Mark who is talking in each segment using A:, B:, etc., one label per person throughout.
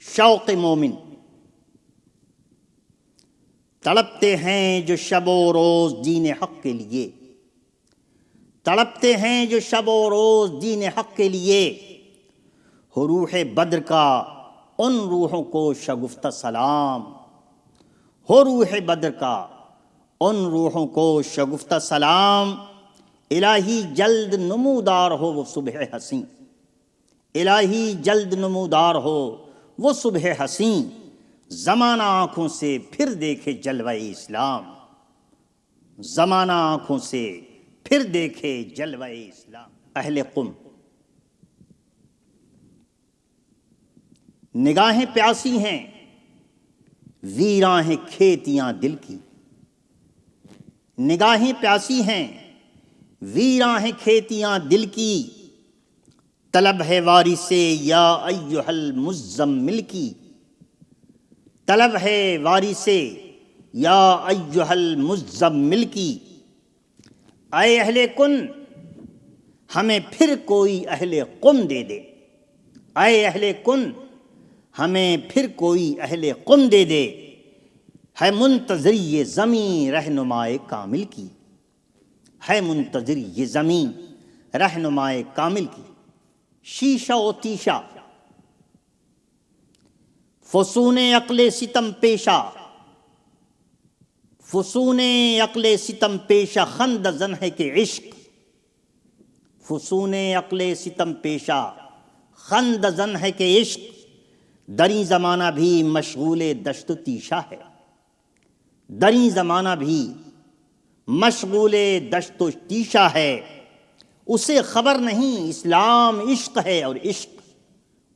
A: شوق مومن تڑپتے ہیں جو شب و روز دین حق کے لیے، تڑپتے ہیں جو شب و روز دین حق کے لیے، ہو روح بدر کا ان روحوں کو شگفتہ سلام، ہو روح بدر کا ان روحوں کو شگفتہ سلام، الہی جلد نمودار ہو وہ صبح حسین، الہی جلد نمودار ہو وہ صبح حسین، زمانہ آنکھوں سے پھر دیکھے جلوہ اسلام، زمانہ آنکھوں سے پھر دیکھے جلوہ اسلام۔ اہل قم، نگاہیں پیاسی ہیں ویراں ہیں کھیتیاں دل کی، نگاہیں پیاسی ہیں ویراں ہیں کھیتیاں دل کی، طلب ہے وارث یا ایھا المزمل کی، طلب ہے وارث یا ایھا المزمل کی، اے اہل کن ہمیں پھر کوئی اہل قم دے دے، اے اہل کن ہمیں پھر کوئی اہل قم دے دے، ہے منتظر یہ زمین رہنمائے کامل کی، ہے منتظر یہ زمین رہنمائے کامل کی۔ شیشہ و تیشہ فسون عقل ستم پیشہ، فسون عقل ستم پیشہ خند زن ہے کہ عشق، فسون عقل ستم پیشہ خند زن ہے کہ عشق، دریں زمانہ بھی مشغول دشت و تیشہ ہے، دریں زمانہ بھی مشغول دشت و تیشہ ہے، اسے خبر نہیں اسلام عشق ہے اور عشق،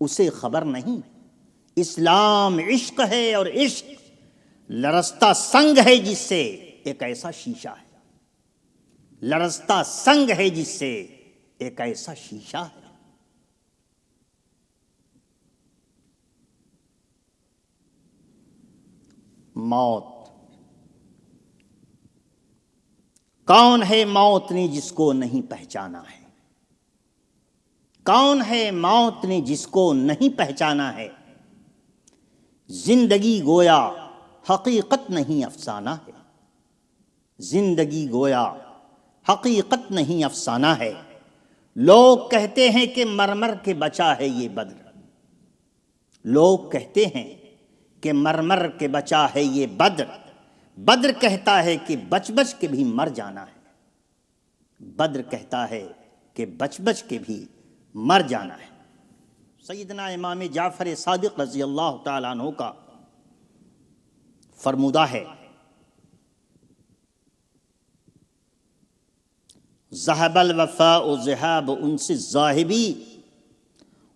A: اسے خبر نہیں اسلام عشق ہے اور عشق، لرزتا سنگ ہے جس سے ایک ایسا شیشہ ہے، لرزتا سنگ ہے جس سے ایک ایسا شیشہ ہے۔ موت، کون ہے موت نے جس کو نہیں پہچانا ہے، کون ہے موت نے جس کو نہیں پہچانا ہے، زندگی گویا حقیقت نہیں افسانہ ہے، زندگی گویا حقیقت نہیں افسانہ ہے، لوگ کہتے ہیں کہ مرمر کے بچا ہے یہ بدر، لوگ کہتے ہیں کہ مرمر کے بچا ہے یہ بدر، بدر کہتا ہے کہ بچ بچ کے بھی مر جانا ہے، بدر کہتا ہے کہ بچ بچ کے بھی مر جانا ہے۔ سیدنا امام جعفر صادق رضی اللہ تعالیٰ عنہ کا فرمودہ ہے، ذهب الوفاء ذهاب انس الذاهبی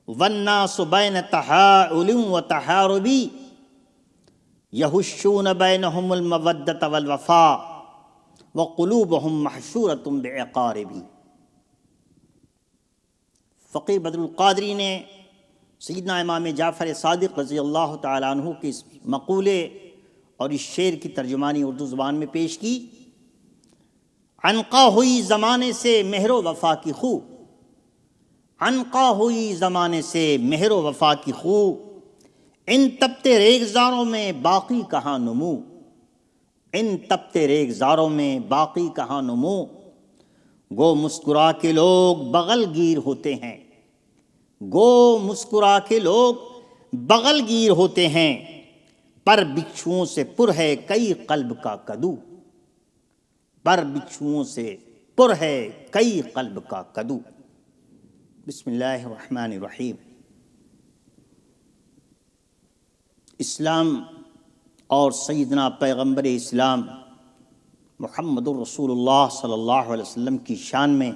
A: والناس بین تحاؤل وتحارب، یحشون بینہم المودۃ والوفاء وقلوبہم محشورۃ بعقارب۔ فقیر بدر القادری نے سیدنا امام جعفر صادق رضی اللہ تعالیٰ عنہ کے اس مقولے اور اس شعر کی ترجمانی اردو زبان میں پیش کی، عنقا ہوئی زمانے سے مہر و وفا کی خو، عنقا ہوئی زمانے سے مہر و وفا کی خو، ان تپتے ریگزاروں میں باقی کہاں نمو، ان تپتے ریگزاروں میں باقی کہاں نمو، گو مسکرا کے لوگ بغل گیر ہوتے ہیں، گو مسکرا کے لوگ بغل گیر ہوتے ہیں، پر بچھوؤں سے پر ہے کئی قلب کا کدو، پر بچھوؤں سے پر ہے کئی قلب کا کدو۔ بسم اللہ الرحمن الرحیم۔ اسلام اور سیدنا پیغمبر اسلام محمد الرسول اللہ صلی اللہ علیہ وسلم کی شان میں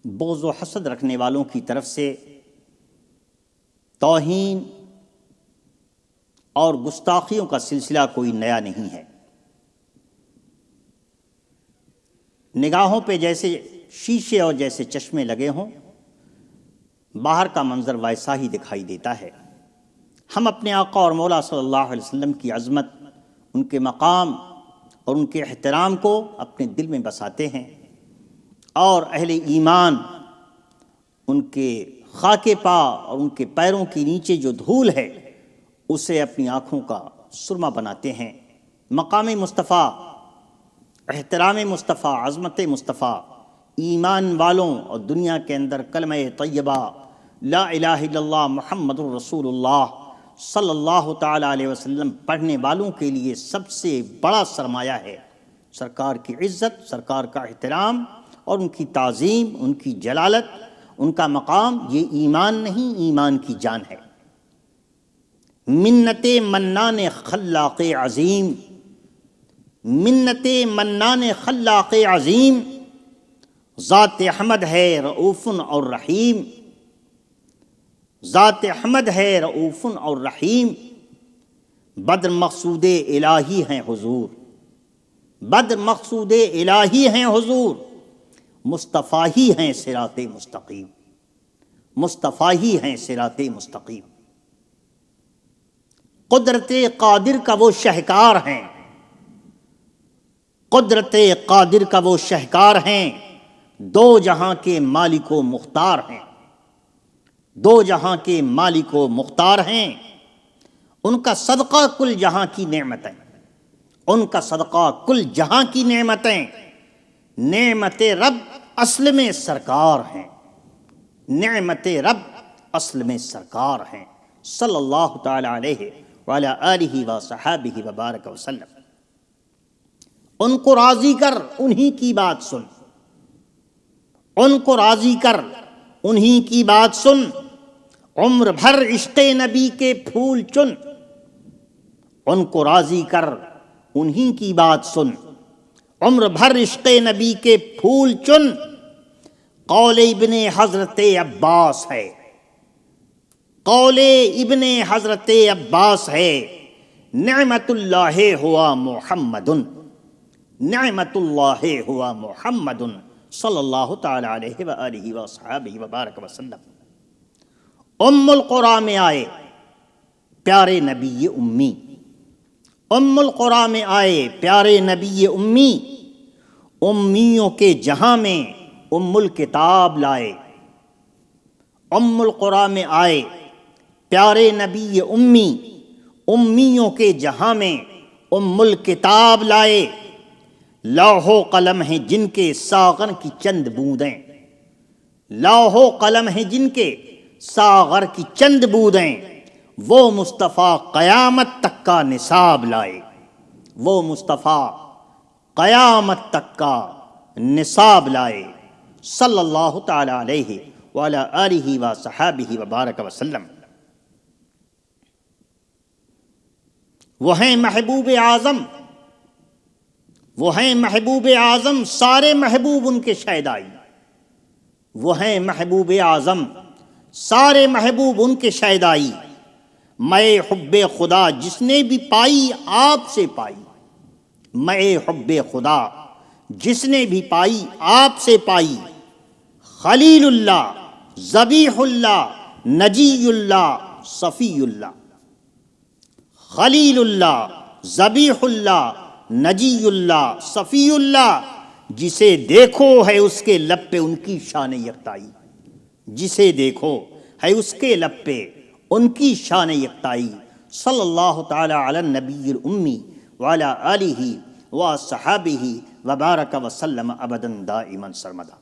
A: بغض و حسد رکھنے والوں کی طرف سے توہین اور گستاخیوں کا سلسلہ کوئی نیا نہیں ہے۔ نگاہوں پہ جیسے شیشے اور جیسے چشمے لگے ہوں، باہر کا منظر ویسا ہی دکھائی دیتا ہے۔ ہم اپنے آقا اور مولا صلی اللہ علیہ وسلم کی عظمت، ان کے مقام اور ان کے احترام کو اپنے دل میں بساتے ہیں، اور اہل ایمان ان کے خاک پا اور ان کے پیروں کے نیچے جو دھول ہے اسے اپنی آنکھوں کا سرما بناتے ہیں۔ مقام مصطفیٰ، احترام مصطفیٰ، عظمت مصطفیٰ، ایمان والوں اور دنیا کے اندر کلمہ طیبہ لا الہ الا اللہ محمد الرسول اللہ صلی اللہ تعالیٰ علیہ وسلم پڑھنے والوں کے لیے سب سے بڑا سرمایہ ہے۔ سرکار کی عزت، سرکار کا احترام اور ان کی تعظیم، ان کی جلالت، ان کا مقام، یہ ایمان نہیں، ایمان کی جان ہے۔ منت منان خلاق عظیم، منت منان خلاق عظیم، ذات احمد ہے رؤوف اور رحیم، ذات احمد ہے رؤوف اور رحیم، بدر مقصود الہی ہیں حضور، بدر مقصود الہی ہیں حضور، مصطفیٰ ہی ہیں صراط مستقیم، مصطفیٰ ہی ہیں صراط مستقیم۔ قدرت قادر کا وہ شہکار ہیں، قدرت قادر کا وہ شہکار ہیں، دو جہاں کے مالک و مختار ہیں، دو جہاں کے مالک و مختار ہیں۔ ان کا صدقہ کل جہاں کی نعمتیں، ان کا صدقہ کل جہاں کی نعمتیں، نعمت رب اصل میں سرکار ہیں، نعمت رب اصل میں سرکار ہیں، صلی اللہ تعالی علیہ وعلی آلہ وصحابہ وبارک وسلم۔ ان کو راضی کر انہی کی بات سن، ان کو راضی کر انہی کی بات سن، عمر بھر عشق نبی کے پھول چن، ان کو راضی کر انہی کی بات سن، عمر بھر عشق نبی کے پھول چن۔ قول ابن حضرت عباس ہے، قول ابن حضرت عباس ہے، نعمت اللہ ہوا محمد، نعمت اللہ ہوا محمد صلی اللہ تعالی علیہ وآلہ وصحابہ وبارک وسلم۔ ام القریٰ میں آئے پیارے نبی امی، ام القریٰ میں آئے پیارے نبی امی، امیوں کے جہاں میں ام الکتاب لائے۔ ام القریٰ میں آئے پیارے نبی امی، امیوں کے جہاں میں ام الکتاب لائے۔ لوح و قلم ہیں جن کے ساغر کی چند بوندیں، لوح و قلم ہیں جن کے ساغر کی چند بوندیں، وہ مصطفیٰ قیامت تک کا نصاب لائے، وہ مصطفیٰ قیامت تک کا نصاب لائے، صلی اللہ تعالی علیہ وعلی آلہ وصحابہ وبارک وسلم۔ وہ ہیں محبوب اعظم، وہ ہیں محبوب اعظم، سارے محبوب ان کے شیدائی، وہ ہیں محبوب اعظم، سارے محبوب ان کے شیدائی۔ میں حب خدا جس نے بھی پائی آپ سے پائی، میں حب خدا جس نے بھی پائی آپ سے پائی۔ خلیل اللہ، ذبیح اللہ، نجی اللہ، صفی اللہ، خلیل اللہ، ذبیح اللہ، نجی اللہ، صفی اللہ۔ جسے دیکھو ہے اس کے لب پہ ان کی شان یکتائی، جسے دیکھو ہے اس کے لب پہ ان کی شان یکتائی، صلی اللہ تعالی علی النبی الامی وعلی آلہ وصحابہ وبارک وسلم ابدا دائما سرمدا۔